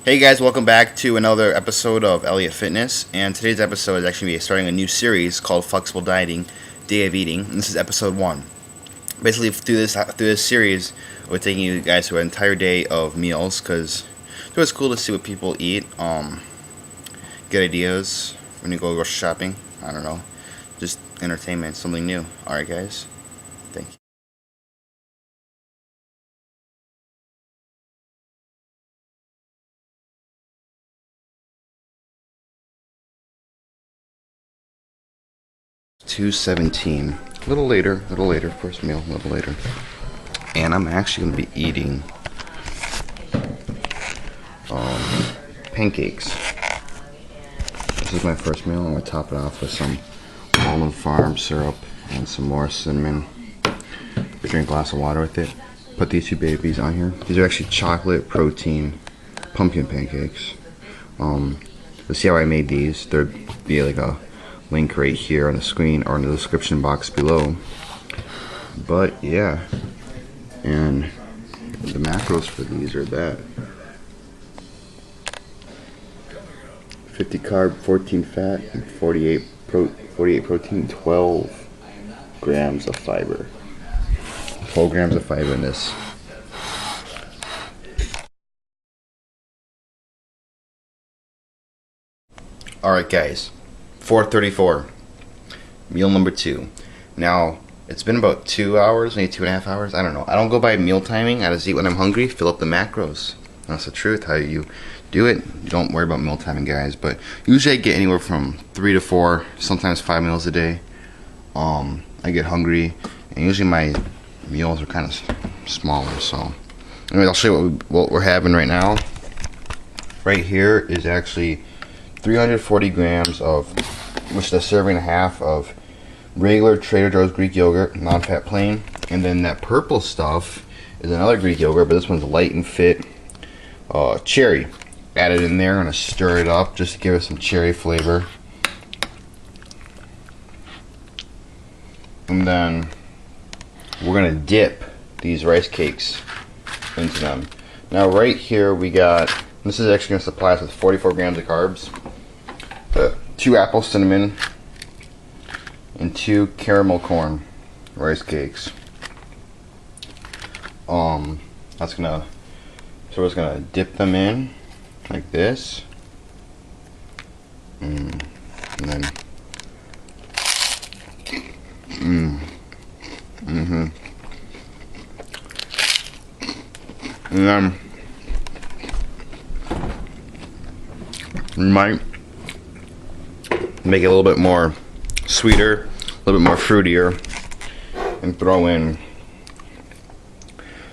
Hey guys, welcome back to another episode of Elliott Fitness, and today's episode is actually starting a new series called Flexible Dieting, Day of Eating, and this is episode 1. Basically, through this series, we're taking you guys through an entire day of meals, because it's always cool to see what people eat, get ideas when you go grocery shopping, I don't know, just entertainment, something new. Alright guys, thank you. $2.17. A little later, first meal, a little later. And I'm actually going to be eating pancakes. This is my first meal. I'm going to top it off with some almond farm syrup and some more cinnamon. We drink a glass of water with it. Put these two babies on here. These are actually chocolate protein pumpkin pancakes. Let's see how I made these. There'd be like a link right here on the screen or in the description box below. But yeah, and the macros for these are that 50 carb, 14 fat, and 48 protein, 12 grams of fiber. 12 grams of fiber in this. Alright guys, 4:34, meal number 2. Now, it's been about 2 hours, maybe 2.5 hours, I don't know. I don't go by meal timing, I just eat when I'm hungry, fill up the macros. That's the truth, how you do it. You don't worry about meal timing, guys, but usually I get anywhere from 3 to 4, sometimes 5 meals a day. I get hungry, and usually my meals are kind of smaller, so. Anyways, I'll show you what we're having right now. Right here is actually 340 grams of, which is a serving and a half of regular Trader Joe's Greek yogurt, non-fat plain, and then that purple stuff is another Greek yogurt, but this one's light and fit cherry. Add it in there. I'm gonna stir it up just to give it some cherry flavor, and then we're gonna dip these rice cakes into them. Now right here we got, this is actually gonna supply us with 44 grams of carbs. 2 apple cinnamon and 2 caramel corn rice cakes. That's gonna, so we're just gonna dip them in like this, and then and then we might make it a little bit more sweeter, a little bit more fruitier, and throw in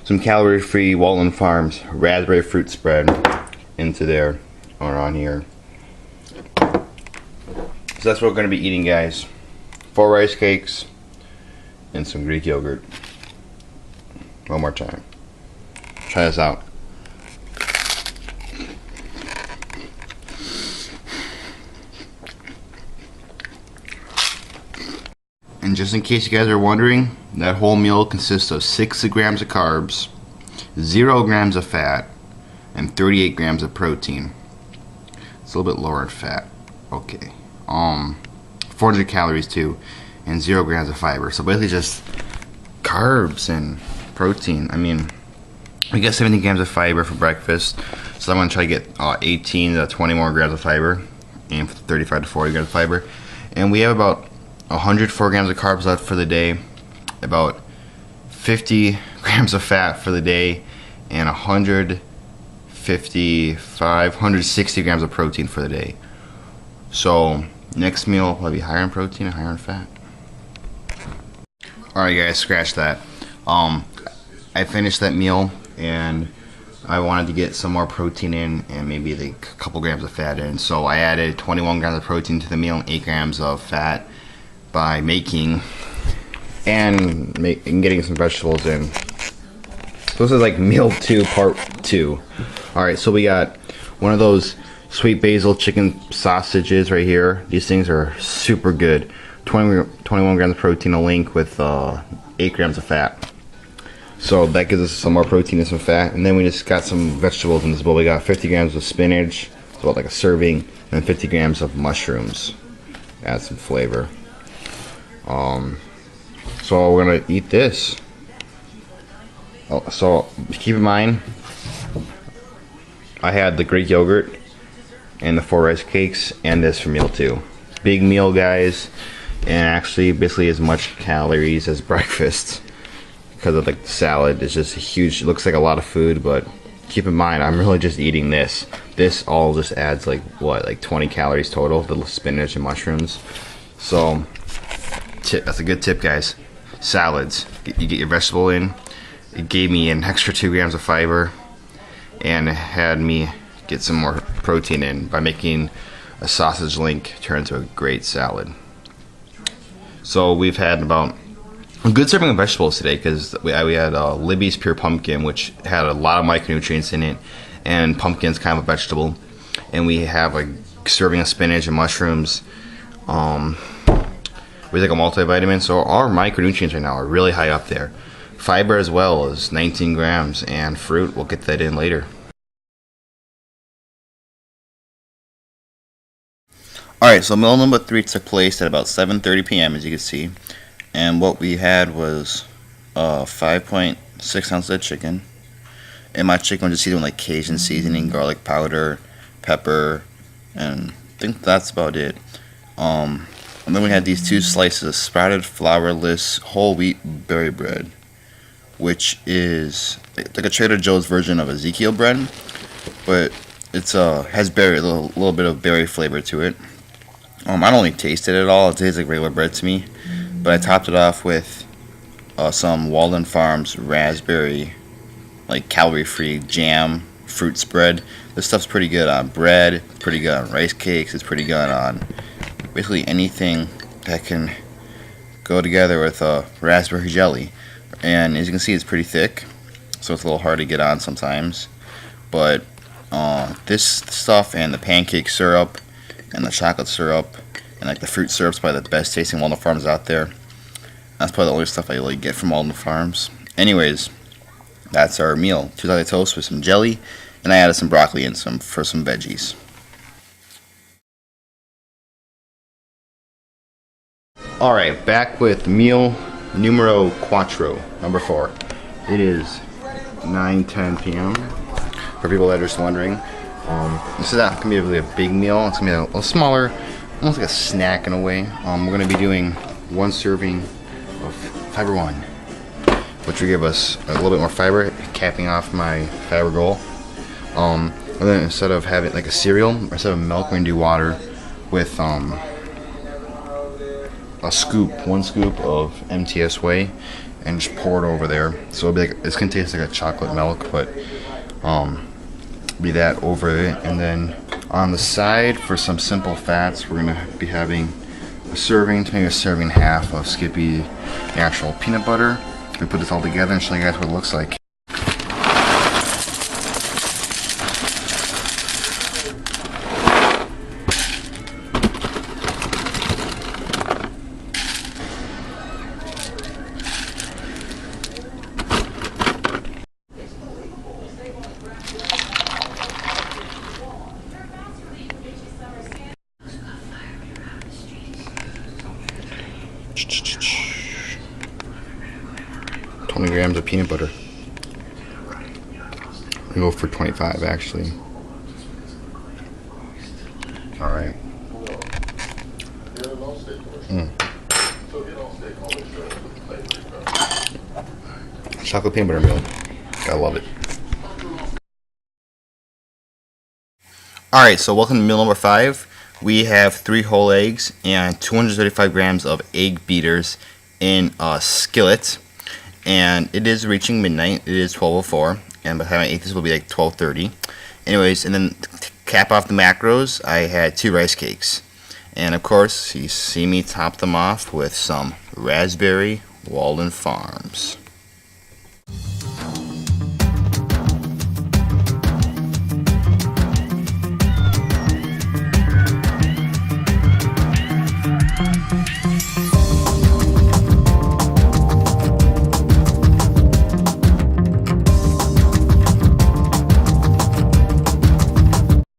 some calorie-free Walton Farms raspberry fruit spread into there or on here. So that's what we're going to be eating, guys. 4 rice cakes and some Greek yogurt. One more time. Try this out. And just in case you guys are wondering, that whole meal consists of 60 grams of carbs, 0 grams of fat, and 38 grams of protein. It's a little bit lower in fat. Okay. 400 calories too, and 0 grams of fiber. So basically just carbs and protein. I mean, we get 17 grams of fiber for breakfast, so I'm gonna try to get 18 to 20 more grams of fiber, and 35 to 40 grams of fiber. And we have about 104 grams of carbs left for the day, about 50 grams of fat for the day, and 160 grams of protein for the day. So next meal will probably be higher in protein and higher in fat. Alright guys, scratch that. I finished that meal and I wanted to get some more protein in and maybe like a couple grams of fat in. So I added 21 grams of protein to the meal and 8 grams of fat by making and getting some vegetables in. So this is like meal 2 part 2. Alright, so we got one of those sweet basil chicken sausages right here. These things are super good. 21 grams of protein, a link with 8 grams of fat. So that gives us some more protein and some fat. And then we just got some vegetables in this bowl. We got 50 grams of spinach, it's about like a serving, and 50 grams of mushrooms. Add some flavor. So we're gonna eat this. Oh, so keep in mind, I had the Greek yogurt and the 4 rice cakes and this for meal 2. Big meal, guys, and actually basically as much calories as breakfast because of the salad. It's just a huge, it looks like a lot of food, but keep in mind I'm really just eating this. This all just adds like what, like 20 calories total, the spinach and mushrooms. So that's a good tip, guys. Salads, you get your vegetable in. It gave me an extra 2 grams of fiber and it had me get some more protein in by making a sausage link turn into a great salad. So we've had about a good serving of vegetables today because we had Libby's Pure Pumpkin, which had a lot of micronutrients in it, and pumpkin's kind of a vegetable. And we have a serving of spinach and mushrooms. We take a multivitamin, so our micronutrients right now are really high up there. Fiber as well is 19 grams, and fruit, we'll get that in later. Alright, so meal number 3 took place at about 7:30 p.m. as you can see. And what we had was 5.6 ounces of chicken. And my chicken was just eating like Cajun seasoning, garlic powder, pepper, and I think that's about it. And then we had these 2 slices of sprouted flourless whole wheat berry bread, which is like a Trader Joe's version of Ezekiel bread, but it's has berry, a little bit of berry flavor to it. I don't really taste it at all. It tastes like regular bread to me. But I topped it off with some Walden Farms raspberry, like calorie-free jam fruit spread. This stuff's pretty good on bread, pretty good on rice cakes, it's pretty good on basically anything that can go together with raspberry jelly. And as you can see, it's pretty thick, so it's a little hard to get on sometimes. But this stuff and the pancake syrup and the chocolate syrup and like the fruit syrup's probably the best tasting Walden Farms out there. That's probably the only stuff I really get from Walden Farms. Anyways, that's our meal. 2 slices of toast with some jelly, and I added some broccoli and for some veggies. Alright, back with meal numero cuatro, number 4. It is 9:10 p.m. For people that are just wondering. This is not going to be really a big meal. It's going to be a little smaller, almost like a snack in a way. We're going to be doing 1 serving of Fiber One, which will give us a little bit more fiber, capping off my fiber goal. And then instead of having like a cereal, instead of milk, we're going to do water with a scoop, 1 scoop of MTS whey, and just pour it over there. So it'll be like, it's going to taste like a chocolate milk, but be that over it. And then on the side, for some simple fats, we're going to be having a serving to maybe a serving and a half of Skippy natural peanut butter. We put this all together and show you guys what it looks like. 20 grams of peanut butter. I go for 25 actually. Alright. Chocolate peanut butter meal. I love it. Alright, so welcome to meal number 5. We have 3 whole eggs and 235 grams of egg beaters in a skillet. And it is reaching midnight. It is 12:04. And by the time I ate this, will be like 12:30. Anyways, and then to cap off the macros, I had 2 rice cakes. And of course, you see me top them off with some raspberry Walden Farms.